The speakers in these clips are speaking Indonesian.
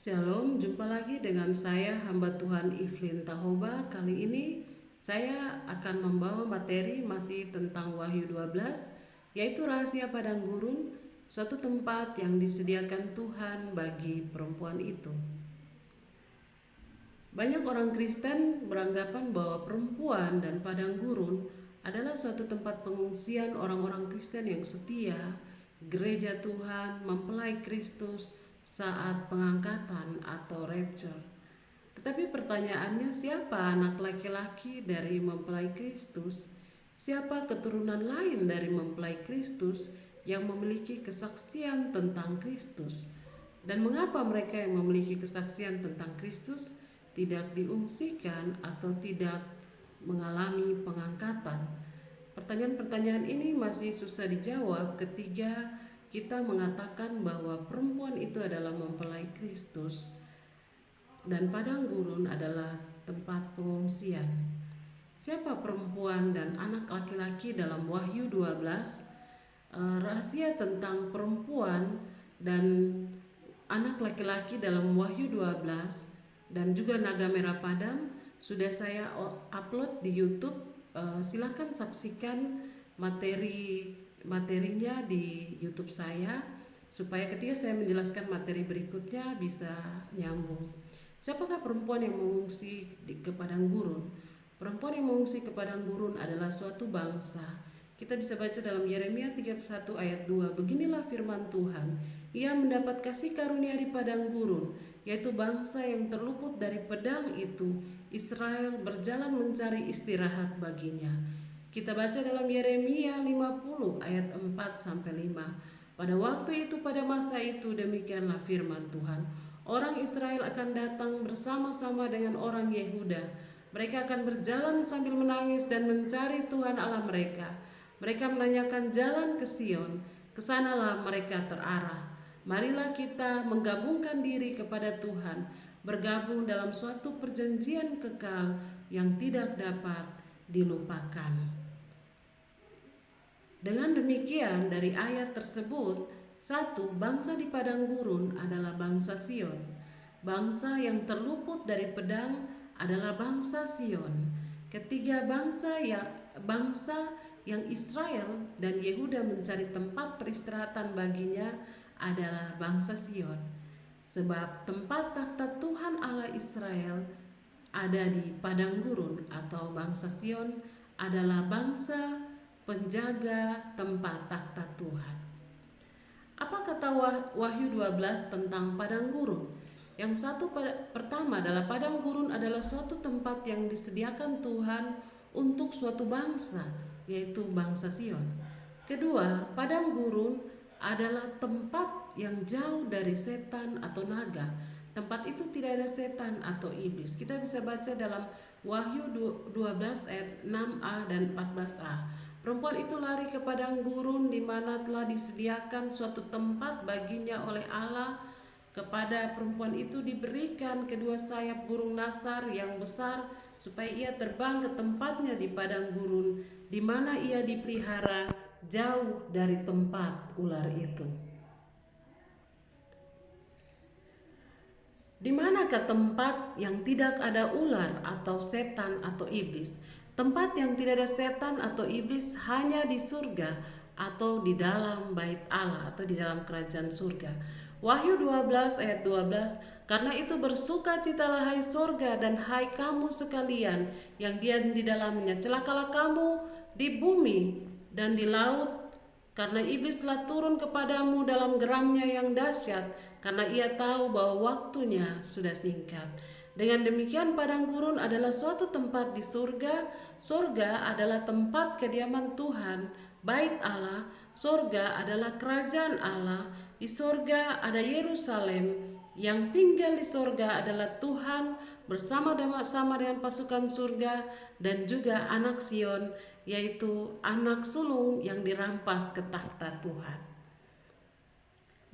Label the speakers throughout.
Speaker 1: Shalom, jumpa lagi dengan saya hamba Tuhan Iflin Tahoba. Kali ini saya akan membawa materi masih tentang Wahyu 12, yaitu rahasia padang gurun, suatu tempat yang disediakan Tuhan bagi perempuan itu. Banyak orang Kristen beranggapan bahwa perempuan dan padang gurun adalah suatu tempat pengungsian orang-orang Kristen yang setia, gereja Tuhan, mempelai Kristus saat pengangkatan atau rapture. Tetapi pertanyaannya, siapa anak laki-laki dari mempelai Kristus? Siapa keturunan lain dari mempelai Kristus yang memiliki kesaksian tentang Kristus? Dan mengapa mereka yang memiliki kesaksian tentang Kristus tidak diungsikan atau tidak mengalami pengangkatan? Pertanyaan-pertanyaan ini masih susah dijawab ketika kita mengatakan bahwa perempuan itu adalah mempelai Kristus dan padang gurun adalah tempat pengungsian. Siapa perempuan dan anak laki-laki dalam Wahyu 12? Rahasia tentang perempuan dan anak laki-laki dalam Wahyu 12 dan juga naga merah padam sudah saya upload di YouTube. Silakan saksikan materinya di YouTube saya supaya ketika saya menjelaskan materi berikutnya bisa nyambung. Siapakah perempuan yang mengungsi ke padang gurun? Perempuan yang mengungsi ke padang gurun adalah suatu bangsa. Kita bisa baca dalam Yeremia 31 ayat 2. Beginilah firman Tuhan, ia mendapat kasih karunia di padang gurun, yaitu bangsa yang terluput dari pedang itu. Israel berjalan mencari istirahat baginya. Kita baca dalam Yeremia 50 ayat 4-5. Pada waktu itu, pada masa itu, demikianlah firman Tuhan. Orang Israel akan datang bersama-sama dengan orang Yehuda. Mereka akan berjalan sambil menangis dan mencari Tuhan Allah mereka. Mereka menanyakan jalan ke Sion, kesanalah mereka terarah. Marilah kita menggabungkan diri kepada Tuhan, bergabung dalam suatu perjanjian kekal yang tidak dapat dilupakan. Dengan demikian, dari ayat tersebut, satu, bangsa di padang gurun adalah bangsa Sion. Bangsa yang terluput dari pedang adalah bangsa Sion. Ketiga, bangsa yang Israel dan Yehuda mencari tempat peristirahatan baginya adalah bangsa Sion. Sebab tempat takhta Tuhan Allah Israel ada di padang gurun, atau bangsa Sion adalah bangsa penjaga tempat takhta Tuhan. Apa kata Wahyu 12 tentang padang gurun? Yang satu pertama adalah padang gurun adalah suatu tempat yang disediakan Tuhan untuk suatu bangsa, yaitu bangsa Sion. Kedua, padang gurun adalah tempat yang jauh dari setan atau naga. Tempat itu tidak ada setan atau iblis. Kita bisa baca dalam Wahyu 12 ayat 6a dan 14a. Perempuan itu lari ke padang gurun di mana telah disediakan suatu tempat baginya oleh Allah. Kepada perempuan itu diberikan kedua sayap burung nasar yang besar supaya ia terbang ke tempatnya di padang gurun, di mana ia dipelihara jauh dari tempat ular itu. Di manakah tempat yang tidak ada ular atau setan atau iblis? Tempat yang tidak ada setan atau iblis hanya di surga atau di dalam bait Allah atau di dalam kerajaan surga. Wahyu 12 ayat 12, karena itu bersukacitalah hai surga dan hai kamu sekalian yang di dalamnya. Celakalah kamu di bumi dan di laut, karena iblis telah turun kepadamu dalam geramnya yang dahsyat, karena ia tahu bahwa waktunya sudah singkat. Dengan demikian, padang gurun adalah suatu tempat di surga. Surga adalah tempat kediaman Tuhan, bait Allah. Surga adalah kerajaan Allah. Di surga ada Yerusalem. Yang tinggal di surga adalah Tuhan bersama-sama dengan pasukan surga dan juga anak Sion, yaitu anak sulung yang dirampas ke takhta Tuhan.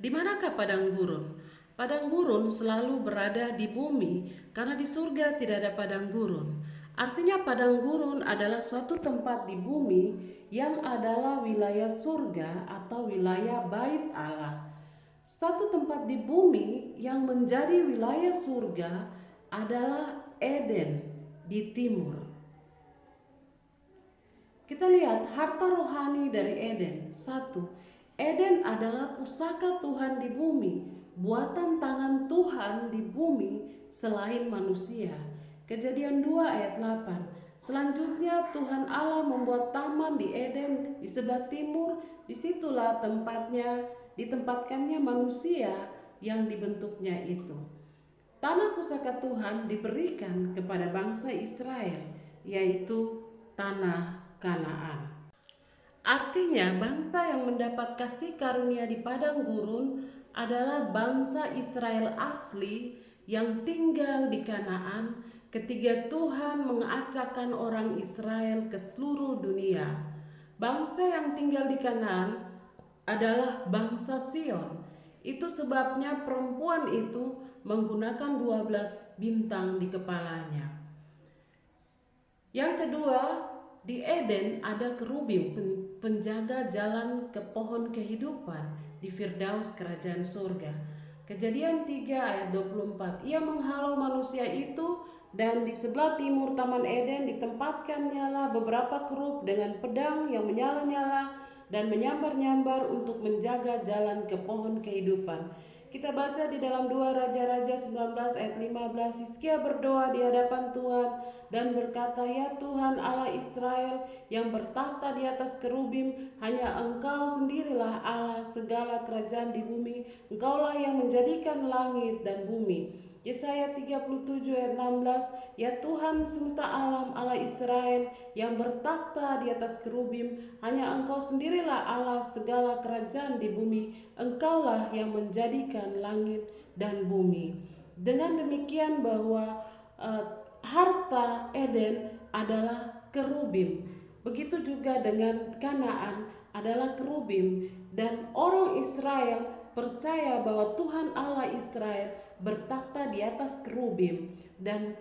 Speaker 1: Di manakah padang gurun? Padang gurun selalu berada di bumi, karena di surga tidak ada padang gurun. Artinya padang gurun adalah suatu tempat di bumi yang adalah wilayah surga atau wilayah bait Allah. Satu tempat di bumi yang menjadi wilayah surga adalah Eden di timur. Kita lihat harta rohani dari Eden. Satu, Eden adalah pusaka Tuhan di bumi, buatan tangan Tuhan di bumi selain manusia. Kejadian 2 ayat 8. Selanjutnya Tuhan Allah membuat taman di Eden di sebelah timur. Disitulah ditempatkannya manusia yang dibentuknya itu. Tanah pusaka Tuhan diberikan kepada bangsa Israel, yaitu tanah Kanaan. Artinya bangsa yang mendapat kasih karunia di padang gurun adalah bangsa Israel asli yang tinggal di Kanaan ketika Tuhan mengacakkan orang Israel ke seluruh dunia. Bangsa yang tinggal di Kanaan adalah bangsa Sion. Itu sebabnya perempuan itu menggunakan 12 bintang di kepalanya. Yang kedua, di Eden ada kerubim penjaga jalan ke pohon kehidupan di Firdaus kerajaan surga. Kejadian 3 ayat 24. Ia menghalau manusia itu, dan di sebelah timur taman Eden ditempatkannya lah beberapa kerub dengan pedang yang menyala-nyala dan menyambar-nyambar untuk menjaga jalan ke pohon kehidupan. Kita baca di dalam 2 Raja-Raja 19 ayat 15. Hizkia berdoa di hadapan Tuhan dan berkata, "Ya Tuhan Allah Israel yang bertahta di atas kerubim, hanya Engkau sendirilah Allah segala kerajaan di bumi. Engkaulah yang menjadikan langit dan bumi." Yesaya 37 ayat 16. Ya Tuhan semesta alam Allah Israel yang bertakhta di atas kerubim, hanya Engkau sendirilah Allah segala kerajaan di bumi. Engkaulah yang menjadikan langit dan bumi. Dengan demikian bahwa harta Eden adalah kerubim. Begitu juga dengan Kanaan adalah kerubim, dan orang Israel percaya bahwa Tuhan Allah Israel bertakhta di atas kerubim, dan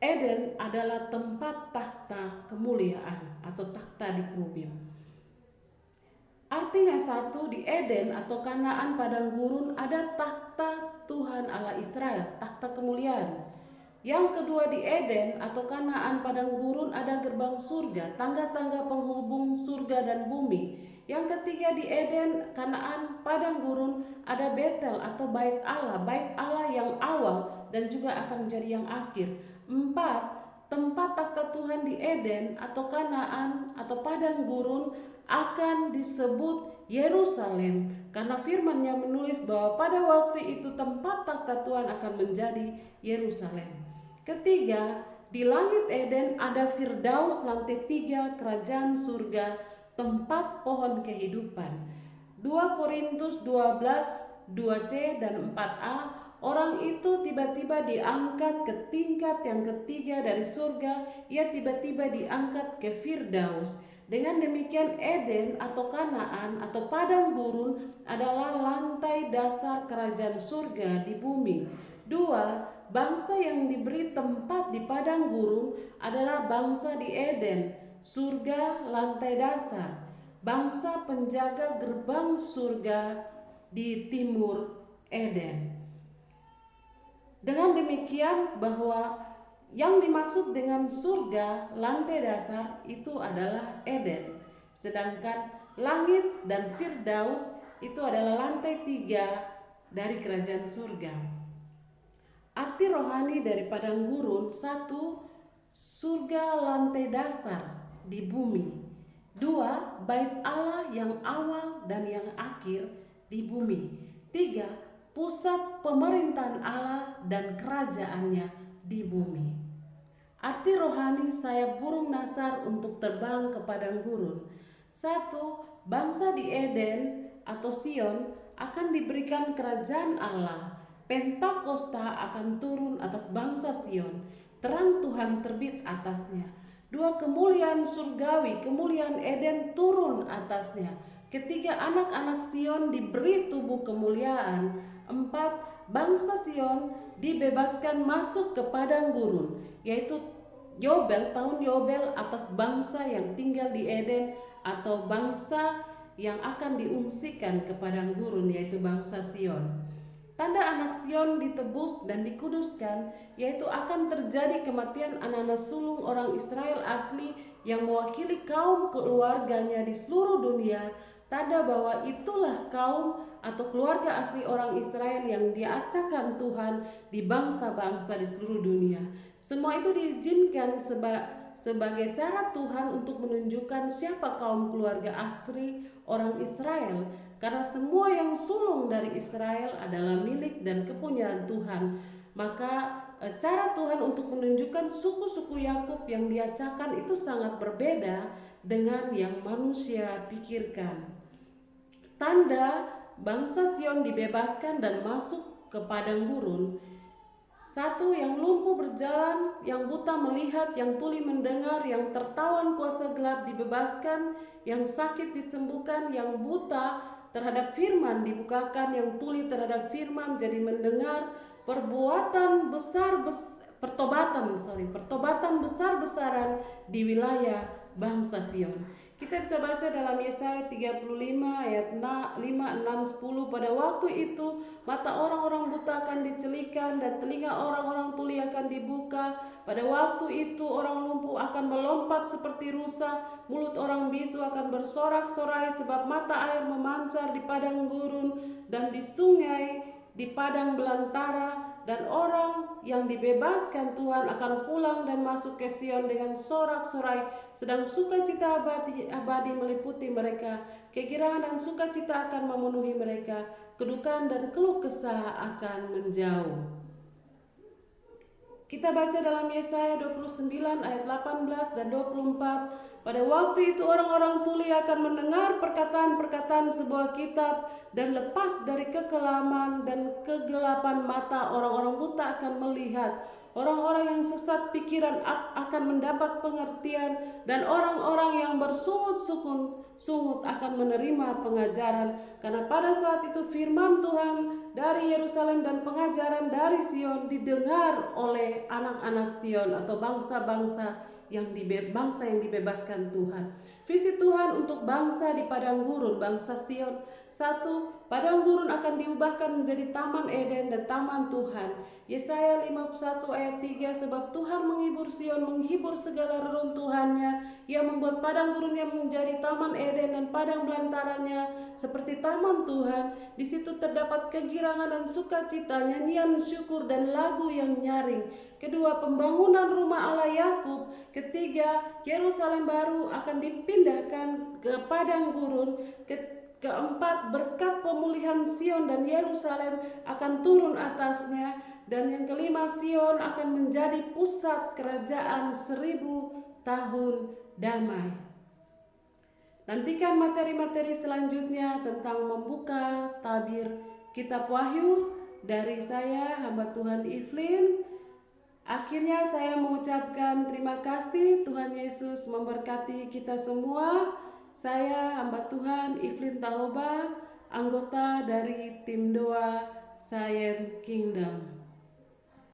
Speaker 1: Eden adalah tempat takhta kemuliaan atau takhta di kerubim. Artinya satu, di Eden atau Kanaan padang gurun ada takhta Tuhan Allah Israel, takhta kemuliaan. Yang kedua, di Eden atau Kanaan padang gurun ada gerbang surga, tangga-tangga penghubung surga dan bumi. Yang ketiga, di Eden, Kanaan, padang gurun ada Betel atau bait Allah yang awal dan juga akan menjadi yang akhir. 4, tempat takhta Tuhan di Eden atau Kanaan atau padang gurun akan disebut Yerusalem, karena firman-Nya menulis bahwa pada waktu itu tempat takhta Tuhan akan menjadi Yerusalem. Ketiga, di langit Eden ada Firdaus lantai 3 kerajaan surga, tempat pohon kehidupan. 2 Korintus 12 2c dan 4a. Orang itu tiba-tiba diangkat ke tingkat yang ketiga dari surga. Ia tiba-tiba diangkat ke Firdaus. Dengan demikian Eden atau Kanaan atau padang gurun adalah lantai dasar kerajaan surga di bumi. 2, bangsa yang diberi tempat di padang gurun adalah bangsa di Eden, surga lantai dasar. Bangsa penjaga gerbang surga di timur Eden. Dengan demikian bahwa yang dimaksud dengan surga lantai dasar itu adalah Eden, sedangkan langit dan Firdaus itu adalah lantai 3 dari kerajaan surga. Arti rohani dari padang gurun: 1, surga lantai dasar di bumi. 2, bait Allah yang awal dan yang akhir di bumi. 3, pusat pemerintahan Allah dan kerajaannya di bumi. Arti rohani sayap burung nasar untuk terbang ke padang gurun: 1, bangsa di Eden atau Sion akan diberikan kerajaan Allah. Pentakosta akan turun atas bangsa Sion, terang Tuhan terbit atasnya. 2, kemuliaan surgawi, kemuliaan Eden turun atasnya. Ketiga, anak-anak Sion diberi tubuh kemuliaan. 4, bangsa Sion dibebaskan masuk ke padang gurun, yaitu Yobel, tahun Yobel atas bangsa yang tinggal di Eden atau bangsa yang akan diungsikan ke padang gurun, yaitu bangsa Sion. Tanda anak Sion ditebus dan dikuduskan, yaitu akan terjadi kematian anak-anak sulung orang Israel asli yang mewakili kaum keluarganya di seluruh dunia. Tanda bahwa itulah kaum atau keluarga asli orang Israel yang diacahkan Tuhan di bangsa-bangsa di seluruh dunia. Semua itu diizinkan sebagai cara Tuhan untuk menunjukkan siapa kaum keluarga asli orang Israel, karena semua yang sulung dari Israel adalah milik dan kepunyaan Tuhan. Maka cara Tuhan untuk menunjukkan suku-suku Yakub yang diacahkan itu sangat berbeda dengan yang manusia pikirkan. Tanda bangsa Sion dibebaskan dan masuk ke padang gurun. 1. Yang lumpuh berjalan, yang buta melihat, yang tuli mendengar, yang tertawan kuasa gelap dibebaskan, yang sakit disembuhkan, yang buta terhadap firman dibukakan, yang tuli terhadap firman jadi mendengar. Pertobatan besar-besaran di wilayah bangsa Sion. Kita bisa baca dalam Yesaya 35 ayat 5, 6, 10. Pada waktu itu mata orang-orang buta akan dicelikan dan telinga orang-orang tuli akan dibuka. Pada waktu itu orang lumpuh akan melompat seperti rusa, mulut orang bisu akan bersorak-sorai sebab mata air memancar di padang gurun dan di sungai di padang belantara. Dan orang yang dibebaskan Tuhan akan pulang dan masuk ke Sion dengan sorak-sorai, sedang sukacita abadi meliputi mereka. Kegirangan dan sukacita akan memenuhi mereka, kedukaan dan keluh kesah akan menjauh. Kita baca dalam Yesaya 29 ayat 18 dan 24. Pada waktu itu orang-orang tuli akan mendengar perkataan-perkataan sebuah kitab, dan lepas dari kekelaman dan kegelapan mata orang-orang buta akan melihat. Orang-orang yang sesat pikiran akan mendapat pengertian, dan orang-orang yang bersungut-sungut akan menerima pengajaran. Karena pada saat itu firman Tuhan dari Yerusalem dan pengajaran dari Sion didengar oleh anak-anak Sion atau bangsa-bangsa yang dibebaskan Tuhan. Visi Tuhan untuk bangsa di padang gurun, bangsa Sion. 1. Padang gurun akan diubahkan menjadi taman Eden dan taman Tuhan. Yesaya 51 ayat 3. Sebab Tuhan menghibur Sion, menghibur segala reruntuhannya. Ia membuat padang gurunnya menjadi taman Eden dan padang belantaranya seperti taman Tuhan. Di situ terdapat kegirangan dan sukacita, nyanyian syukur dan lagu yang nyaring. Kedua, pembangunan rumah Allah Yakub. Ketiga, Yerusalem baru akan dipindahkan ke padang gurun. Keempat, berkat pemulihan Sion dan Yerusalem akan turun atasnya. Dan yang kelima, Sion akan menjadi pusat kerajaan 1000 tahun damai. Nantikan materi-materi selanjutnya tentang membuka tabir kitab Wahyu dari saya, hamba Tuhan Evelyn. Akhirnya saya mengucapkan terima kasih. Tuhan Yesus memberkati kita semua. Saya hamba Tuhan Evelyn Tahoba, anggota dari tim doa Science Kingdom.